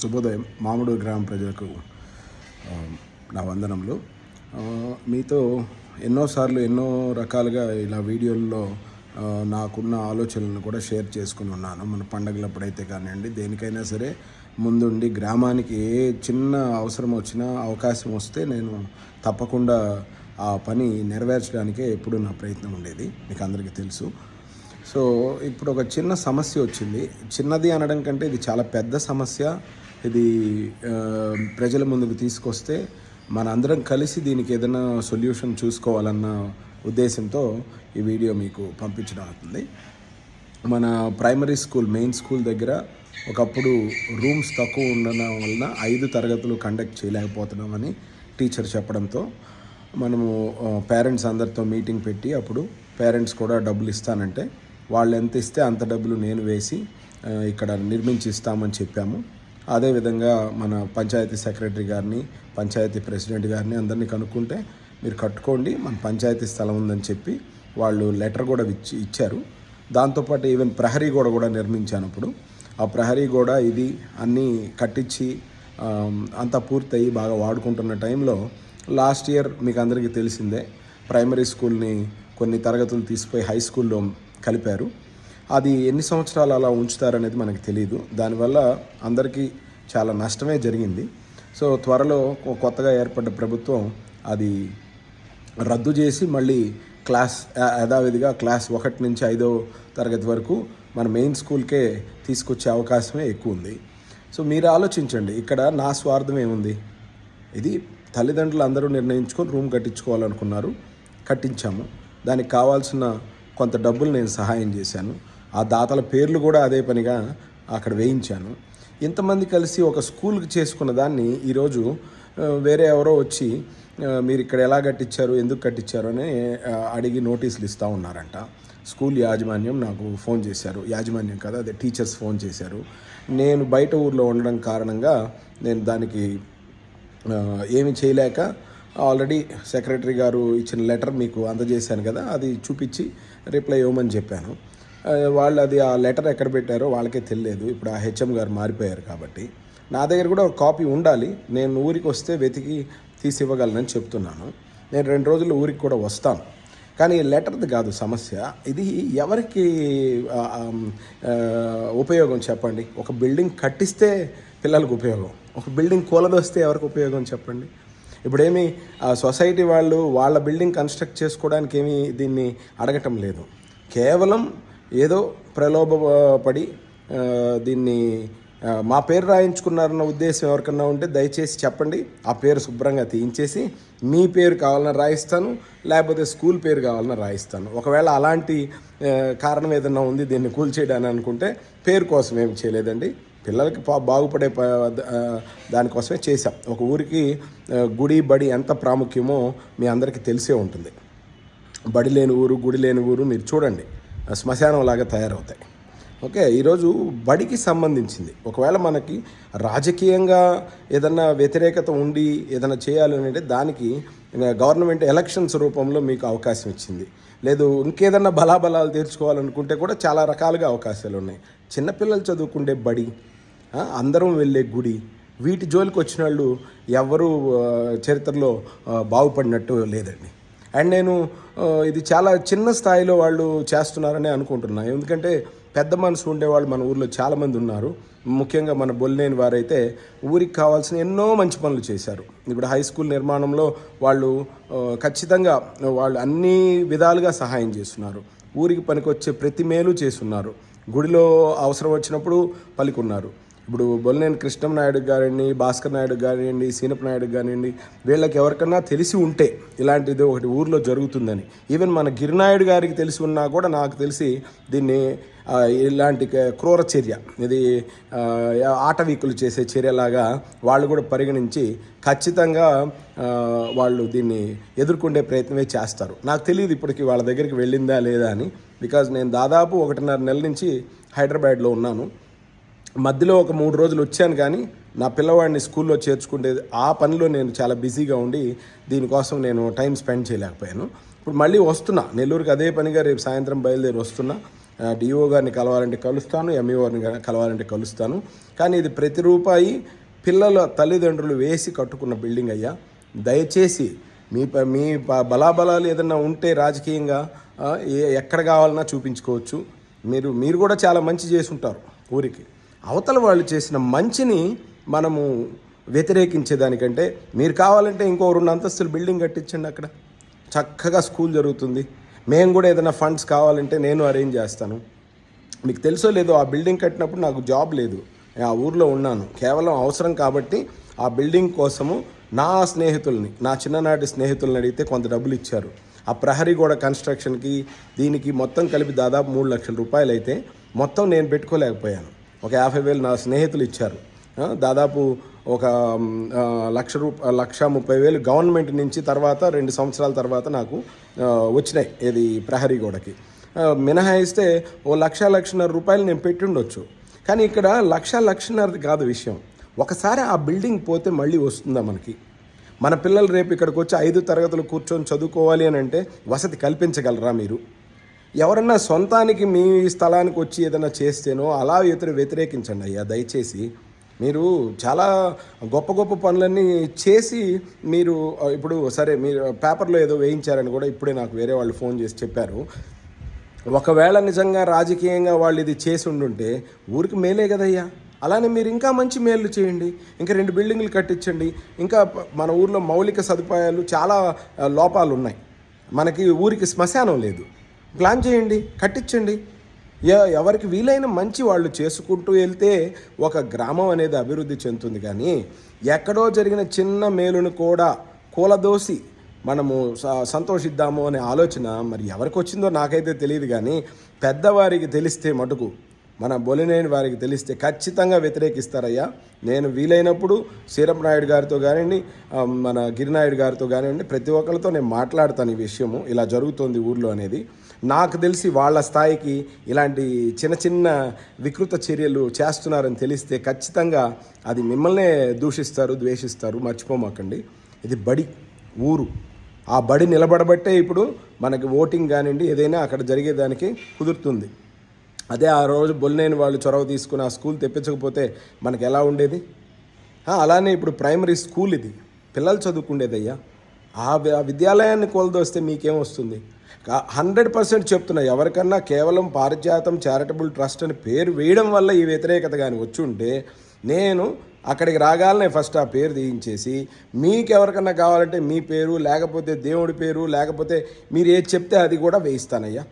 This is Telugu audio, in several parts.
శుభోదయం. మామిడి గ్రామ ప్రజలకు ఆ, నా వందనములు. మీతో ఎన్నోసార్లు ఎన్నో రకాలుగా ఇలా వీడియోల్లో ఆ, నాకున్న ఆలోచనలను కూడా షేర్ చేసుకుని ఉన్నాను. మన పండగలప్పుడైతే కానివ్వండి, దేనికైనా సరే ముందుండి గ్రామానికి ఏ చిన్న అవసరం వచ్చినా, అవకాశం వస్తే నేను తప్పకుండా ఆ పని నెరవేర్చడానికే ఎప్పుడు నా ప్రయత్నం ఉండేది. మీకు అందరికీ తెలుసు. సో ఇప్పుడు ఒక చిన్న సమస్య వచ్చింది. చిన్నది అనడం కంటే ఇది చాలా పెద్ద సమస్య. ఇది ప్రజల ముందుకు తీసుకొస్తే మన అందరం కలిసి దీనికి ఏదైనా సొల్యూషన్ చూసుకోవాలన్న ఉద్దేశంతో ఈ వీడియో మీకు పంపించడం అవుతుంది. మన ప్రైమరీ స్కూల్, మెయిన్ స్కూల్ దగ్గర ఒకప్పుడు రూమ్స్ తక్కువ ఉండడం వలన 5 తరగతులు కండక్ట్ చేయలేకపోతున్నామని టీచర్ చెప్పడంతో మనము పేరెంట్స్ అందరితో మీటింగ్ పెట్టి, అప్పుడు పేరెంట్స్ కూడా డబ్బులు ఇస్తానంటే వాళ్ళు ఎంత ఇస్తే అంత డబ్బులు నేను వేసి ఇక్కడ నిర్మించి ఇస్తామని చెప్పాము. అదేవిధంగా మన పంచాయతీ సెక్రటరీ గారిని, పంచాయతీ ప్రెసిడెంట్ గారిని అందరినీ కనుక్కుంటే మీరు కట్టుకోండి, మన పంచాయతీ స్థలం ఉందని చెప్పి వాళ్ళు లెటర్ కూడా ఇచ్చారు. దాంతోపాటు ఈవెన్ ప్రహరీ గోడ కూడా నిర్మించాను. అప్పుడు ఆ ప్రహరీ గోడ ఇది అన్నీ కట్టించి అంతా పూర్తయి బాగా వాడుకుంటున్న టైంలో లాస్ట్ ఇయర్ మీకు అందరికీ తెలిసిందే, ప్రైమరీ స్కూల్ని కొన్ని తరగతులు తీసిపోయి హై స్కూల్లో కలిపారు. అది ఎన్ని సంవత్సరాలు అలా ఉంచుతారనేది మనకు తెలియదు. దానివల్ల అందరికీ చాలా నష్టమే జరిగింది. సో త్వరలో కొత్తగా ఏర్పడ్డ ప్రభుత్వం అది రద్దు చేసి మళ్ళీ యథావిధిగా క్లాస్ 1 నుంచి 5వ తరగతి వరకు మన మెయిన్ స్కూల్కే తీసుకొచ్చే అవకాశమే ఎక్కువ ఉంది. సో మీరు ఆలోచించండి, ఇక్కడ నా స్వార్థం ఏముంది? ఇది తల్లిదండ్రులు అందరూ నిర్ణయించుకొని రూమ్ కట్టించుకోవాలనుకున్నారు, కట్టించాము. దానికి కావాల్సిన కొంత డబ్బులు నేను సహాయం చేశాను. ఆ దాతల పేర్లు కూడా అదే పనిగా అక్కడ వేయించాను. ఇంతమంది కలిసి ఒక స్కూల్కి చేసుకున్న దాన్ని ఈరోజు వేరే ఎవరో వచ్చి మీరు ఇక్కడ ఎలా కట్టించారు, ఎందుకు కట్టించారు అని అడిగి నోటీసులు ఇస్తూ ఉన్నారంట. స్కూల్ యాజమాన్యం నాకు ఫోన్ చేశారు. యాజమాన్యం కదా, అదే టీచర్స్ ఫోన్ చేశారు. నేను బయట ఊర్లో ఉండడం కారణంగా నేను దానికి ఏమి చేయలేక ఆల్రెడీ సెక్రటరీ గారు ఇచ్చిన లెటర్ మీకు అందజేశాను కదా, అది చూపించి రిప్లై ఇవ్వమని చెప్పాను. వాళ్ళు అది ఆ లెటర్ ఎక్కడ పెట్టారో వాళ్ళకే తెలియలేదు. ఇప్పుడు ఆ హెచ్ఎం గారు మారిపోయారు కాబట్టి నా దగ్గర కూడా ఒక కాపీ ఉండాలి. నేను ఊరికి వస్తే వెతికి తీసి ఇవ్వగలనని చెప్తున్నాను. నేను 2 రోజుల్లో ఊరికి కూడా వస్తాను. కానీ లెటర్ది కాదు సమస్య. ఇది ఎవరికి ఉపయోగం చెప్పండి? ఒక బిల్డింగ్ కట్టిస్తే పిల్లలకు ఉపయోగం, ఒక బిల్డింగ్ కూలదొస్తే ఎవరికి ఉపయోగం చెప్పండి? ఇప్పుడేమి సొసైటీ వాళ్ళు వాళ్ళ బిల్డింగ్ కన్స్ట్రక్ట్ చేసుకోవడానికి ఏమీ దీన్ని అడగటం లేదు. కేవలం ఏదో ప్రలోభపడి దీన్ని మా పేరు రాయించుకున్నారన్న ఉద్దేశం ఎవరికన్నా ఉంటే దయచేసి చెప్పండి. ఆ పేరు శుభ్రంగా తీయించేసి మీ పేరు కావాలన్నా రాయిస్తాను, లేకపోతే స్కూల్ పేరు కావాలన్నా రాయిస్తాను. ఒకవేళ అలాంటి కారణం ఏదన్నా ఉంది దీన్ని కూల్చేయడానికి అనుకుంటే పేరు కోసం ఏమి చేయలేదండి. పిల్లలకి బాగుపడే దానికోసమే చేశాం. ఒక ఊరికి గుడి బడి ఎంత ప్రాముఖ్యమో మీ అందరికీ తెలిసే ఉంటుంది. బడి లేని ఊరు, గుడి లేని ఊరు మీరు చూడండి శ్మశానం లాగా తయారవుతాయి. ఓకే, ఈరోజు బడికి సంబంధించింది ఒకవేళ మనకి రాజకీయంగా ఏదన్నా వ్యతిరేకత ఉండి ఏదైనా చేయాలంటే దానికి గవర్నమెంట్ ఎలక్షన్స్ రూపంలో మీకు అవకాశం ఇచ్చింది. లేదు ఇంకేదన్నా బలాబలాలు తీర్చుకోవాలనుకుంటే కూడా చాలా రకాలుగా అవకాశాలు ఉన్నాయి. చిన్నపిల్లలు చదువుకుంటే బడి, అందరం వెళ్ళే గుడి, వీటి జోలికి వచ్చిన వాళ్ళు ఎవరు చరిత్రలో బాగుపడినట్టు లేదండి. అండ్ నేను ఇది చాలా చిన్న స్థాయిలో వాళ్ళు చేస్తున్నారని అనుకుంటున్నాను. ఎందుకంటే పెద్ద మనసు ఉండేవాళ్ళు మన ఊర్లో చాలామంది ఉన్నారు. ముఖ్యంగా మన బొల్లేని వారైతే ఊరికి కావాల్సిన ఎన్నో మంచి పనులు చేశారు. ఇప్పుడు హై స్కూల్ నిర్మాణంలో వాళ్ళు ఖచ్చితంగా వాళ్ళు అన్ని విధాలుగా సహాయం చేస్తున్నారు. ఊరికి పనికొచ్చే ప్రతి మేలు చేస్తున్నారు. గుడిలో అవసరం వచ్చినప్పుడు పలికున్నారు. ఇప్పుడు బొల్లేని కృష్ణంనాయుడు గారిని, భాస్కర్ నాయుడు గారియండి, సీనప్ప నాయుడు కానివ్వండి, వీళ్ళకి ఎవరికన్నా తెలిసి ఉంటే ఇలాంటిది ఒకటి ఊర్లో జరుగుతుందని, ఈవెన్ మన గిరినాయుడు గారికి తెలిసి ఉన్నా కూడా నాకు తెలిసి దీన్ని ఇలాంటి క్రూర చర్య, ఇది ఆటవీకులు చేసే చర్యలాగా వాళ్ళు కూడా పరిగణించి ఖచ్చితంగా వాళ్ళు దీన్ని ఎదుర్కొనే ప్రయత్నమే చేస్తారు. నాకు తెలియదు ఇప్పటికి వాళ్ళ దగ్గరికి వెళ్ళిందా లేదా అని. బికాజ్ నేను దాదాపు 1.5 నెలల నుంచి హైదరాబాద్లో ఉన్నాను. మధ్యలో ఒక 3 రోజులు వచ్చాను, కానీ నా పిల్లవాడిని స్కూల్లో చేర్చుకుంటే ఆ పనిలో నేను చాలా బిజీగా ఉండి దీనికోసం నేను టైం స్పెండ్ చేయలేకపోయాను. ఇప్పుడు మళ్ళీ వస్తున్నా నెల్లూరుకి, అదే పనిగా రేపు సాయంత్రం బయలుదేరి వస్తున్నా. డిఓ గారిని కలవాలంటే కలుస్తాను, ఎంఈఓ గారిని కలవాలంటే కలుస్తాను. కానీ ఇది ప్రతి రూపాయి పిల్లల తల్లిదండ్రులు వేసి కట్టుకున్న బిల్డింగ్ అయ్యా. దయచేసి మీ బలాబలాలు ఏదన్నా ఉంటే రాజకీయంగా ఎక్కడ కావాలన్నా చూపించుకోవచ్చు. మీరు కూడా చాలా మంచి చేసి ఉంటారు ఊరికి. అవతల వాళ్ళు చేసిన మంచిని మనము వ్యతిరేకించేదానికంటే మీరు కావాలంటే ఇంకో 2 అంతస్తులు బిల్డింగ్ కట్టించండి, అక్కడ చక్కగా స్కూల్ జరుగుతుంది. మేము కూడా ఏదైనా ఫండ్స్ కావాలంటే నేను అరేంజ్ చేస్తాను. మీకు తెలుసో లేదో, ఆ బిల్డింగ్ కట్టినప్పుడు నాకు జాబ్ లేదు, నేను ఆ ఊర్లో ఉన్నాను. కేవలం అవసరం కాబట్టి ఆ బిల్డింగ్ కోసము నా స్నేహితుల్ని, నా చిన్ననాటి స్నేహితుల్ని అడిగితే కొంత డబ్బులు ఇచ్చారు. ఆ ప్రహరీ గోడ కన్స్ట్రక్షన్కి దీనికి మొత్తం కలిపి దాదాపు 3 లక్షల రూపాయలు అయితే మొత్తం నేను పెట్టుకోలేకపోయాను. ఒక 50,000 నా స్నేహితులు ఇచ్చారు. దాదాపు ఒక 1,30,000 గవర్నమెంట్ నుంచి తర్వాత 2 సంవత్సరాల తర్వాత నాకు వచ్చినాయి. ఇది ప్రహరీ గోడకి మినహాయిస్తే 1,00,00,000 రూపాయలు నేను పెట్టి ఉండొచ్చు. కానీ ఇక్కడ 1,00,00,000 కాదు విషయం. ఒకసారి ఆ బిల్డింగ్ పోతే మళ్ళీ వస్తుందా మనకి? మన పిల్లలు రేపు ఇక్కడికి వచ్చి 5 తరగతులు కూర్చొని చదువుకోవాలి అని అంటే వసతి కల్పించగలరా మీరు? ఎవరన్నా సొంతానికి మీ స్థలానికి వచ్చి ఏదైనా చేస్తేనో అలా వ్యతిరేకించండి అయ్యా దయచేసి. మీరు చాలా గొప్ప గొప్ప పనులన్నీ చేసి మీరు ఇప్పుడు సరే మీరు పేపర్లో ఏదో వేయించారని కూడా ఇప్పుడే నాకు వేరే వాళ్ళు ఫోన్ చేసి చెప్పారు. ఒకవేళ నిజంగా రాజకీయంగా వాళ్ళు ఇది చేసి ఉండుంటే ఊరికి మేలే కదయ్యా. అలానే మీరు ఇంకా మంచి మేలు చేయండి, ఇంకా 2 బిల్డింగ్లు కట్టించండి. ఇంకా మన ఊర్లో మౌలిక సదుపాయాలు చాలా లోపాలు ఉన్నాయి. మనకి ఊరికి శ్మశానం లేదు, ప్లాన్ చేయండి, కట్టించండి. ఎవరికి వీలైన మంచి వాళ్ళు చేసుకుంటూ వెళ్తే ఒక గ్రామం అనేది అభివృద్ధి చెందుతుంది. కానీ ఎక్కడో జరిగిన చిన్న మేలును కూడా కూలదోసి మనము సంతోషిద్దాము అనే ఆలోచన మరి ఎవరికి వచ్చిందో నాకైతే తెలియదు. కానీ పెద్దవారికి తెలిస్తే మటుకు, మన బొలినేని వారికి తెలిస్తే ఖచ్చితంగా వ్యతిరేకిస్తారయ్యా. నేను వీలైనప్పుడు శ్రీరంనాయుడు గారితో కానివ్వండి, మన గిరినాయుడు గారితో కానివ్వండి, ప్రతి ఒక్కరితో నేను మాట్లాడతాను ఈ విషయము, ఇలా జరుగుతోంది ఊర్లో అనేది. నాకు తెలిసి వాళ్ళ స్థాయికి ఇలాంటి చిన్న చిన్న వికృత చర్యలు చేస్తున్నారని తెలిస్తే ఖచ్చితంగా అది మిమ్మల్నే దూషిస్తారు, ద్వేషిస్తారు. మర్చిపోమాకండి, ఇది బడి ఊరు. ఆ బడి నిలబడబట్టే ఇప్పుడు మనకి ఓటింగ్ కానివ్వండి ఏదైనా అక్కడ జరిగేదానికి కుదురుతుంది. అదే ఆ రోజు బొలినేని వాళ్ళు చొరవ తీసుకుని ఆ స్కూల్ తెప్పించకపోతే మనకు ఎలా ఉండేది? అలానే ఇప్పుడు ప్రైమరీ స్కూల్ ఇది, పిల్లలు చదువుకుండేదయ్యా. ఆ విద్యాలయాన్ని కోల్దొస్తే మీకేం వస్తుంది? 100% చెప్తున్నా, ఎవరికన్నా కేవలం పారిజాతం చారిటబుల్ ట్రస్ట్ అని పేరు వేయడం వల్ల ఈ వ్యతిరేకత కానీ వచ్చి ఉంటే నేను అక్కడికి రాగాలనే ఫస్ట్ ఆ పేరు తీయించేసి మీకు ఎవరికన్నా కావాలంటే మీ పేరు, లేకపోతే దేవుడి పేరు, లేకపోతే మీరు ఏది చెప్తే అది కూడా వేయిస్తానయ్యా.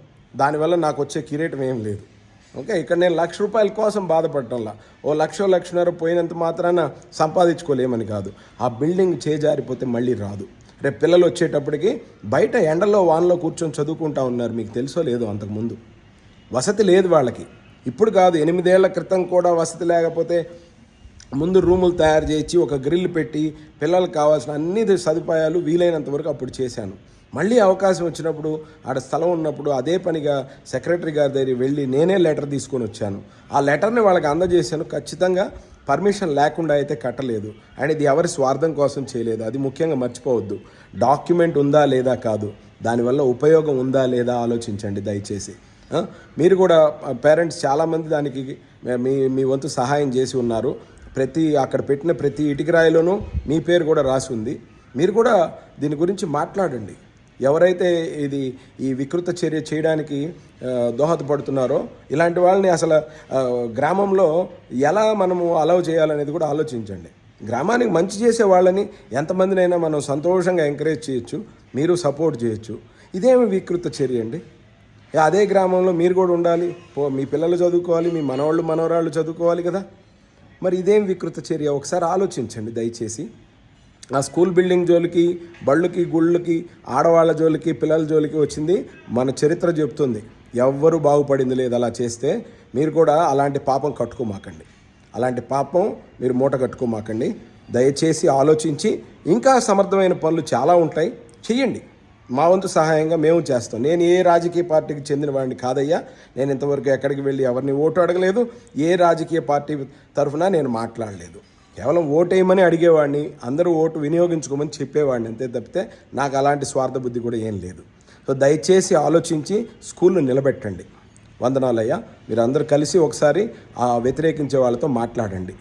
దానివల్ల నాకు వచ్చే కిరీటం ఏం లేదు. ఓకే, ఇక్కడ నేను ₹1,00,000 కోసం బాధపడటంలా, 1,00,000 పోయినంత మాత్రాన సంపాదించుకోలేమని కాదు. ఆ బిల్డింగ్ చేజారిపోతే మళ్ళీ రాదు. రేపు పిల్లలు వచ్చేటప్పటికి బయట ఎండలో వానలో కూర్చొని చదువుకుంటా ఉన్నారు. మీకు తెలుసో లేదో, అంతకుముందు వసతి లేదు వాళ్ళకి. ఇప్పుడు కాదు, 8 ఏళ్ల క్రితం కూడా వసతి లేకపోతే ముందు రూములు తయారు చేయించి ఒక గ్రిల్ పెట్టి పిల్లలకు కావాల్సిన అన్ని సదుపాయాలు వీలైనంత వరకు అప్పుడు చేశాను. మళ్ళీ అవకాశం వచ్చినప్పుడు ఆడ స్థలం ఉన్నప్పుడు అదే పనిగా సెక్రటరీ గారి దగ్గర వెళ్ళి నేనే లెటర్ తీసుకొని వచ్చాను. ఆ లెటర్ని వాళ్ళకి అందజేశాను. ఖచ్చితంగా పర్మిషన్ లేకుండా అయితే కట్టలేదు. అండ్ ఇది ఎవరి స్వార్థం కోసం చేయలేదు, అది ముఖ్యంగా మర్చిపోవద్దు. డాక్యుమెంట్ ఉందా లేదా కాదు, దానివల్ల ఉపయోగం ఉందా లేదా ఆలోచించండి దయచేసి. మీరు కూడా పేరెంట్స్ చాలామంది దానికి మీ వంతు సహాయం చేసి ఉన్నారు. అక్కడ పెట్టిన ప్రతి ఇటుకరాయిలోనూ మీ పేరు కూడా రాసి ఉంది. మీరు కూడా దీని గురించి మాట్లాడండి. ఎవరైతే ఈ వికృత చర్య చేయడానికి దోహదపడుతున్నారో ఇలాంటి వాళ్ళని అసలు గ్రామంలో ఎలా మనము అలౌ చేయాలనేది కూడా ఆలోచించండి. గ్రామానికి మంచి చేసే వాళ్ళని ఎంతమందినైనా మనం సంతోషంగా ఎంకరేజ్ చేయొచ్చు, మీరు సపోర్ట్ చేయొచ్చు. ఇదేమి వికృత చర్య అండి? అదే గ్రామంలో మీరు కూడా ఉండాలి, మీ పిల్లలు చదువుకోవాలి, మీ మనవరాళ్ళు చదువుకోవాలి కదా. మరి ఇదేం వికృత చర్య? ఒకసారి ఆలోచించండి దయచేసి. ఆ స్కూల్ బిల్డింగ్ జోలికి, బళ్ళకి, గుళ్ళకి, ఆడవాళ్ళ జోలికి, పిల్లల జోలికి వచ్చింది మన చరిత్ర చెప్తుంది. ఎవ్వరూ బాగుపడింది లేదు అలా చేస్తే. మీరు కూడా అలాంటి పాపం కట్టుకోమాకండి, అలాంటి పాపం మీరు మూట కట్టుకోమాకండి. దయచేసి ఆలోచించి ఇంకా సమర్థమైన పనులు చాలా ఉంటాయి, చెయ్యండి. మా వంతు సహాయంగా మేము చేస్తాం. నేను ఏ రాజకీయ పార్టీకి చెందిన వాడిని కాదయ్యా. నేను ఇంతవరకు ఎక్కడికి వెళ్ళి ఎవరిని ఓటు అడగలేదు, ఏ రాజకీయ పార్టీ తరఫున నేను మాట్లాడలేదు. కేవలం ఓటేయమని అడిగేవాడిని, అందరూ ఓటు వినియోగించుకోమని చెప్పేవాడిని అంతే తప్పితే నాకు అలాంటి స్వార్థ బుద్ధి కూడా ఏం లేదు. సో దయచేసి ఆలోచించి స్కూల్ను నిలబెట్టండి. వందనాలయ్యా. మీరు అందరూ కలిసి ఒకసారి ఆ వ్యతిరేకించే వాళ్ళతో మాట్లాడండి.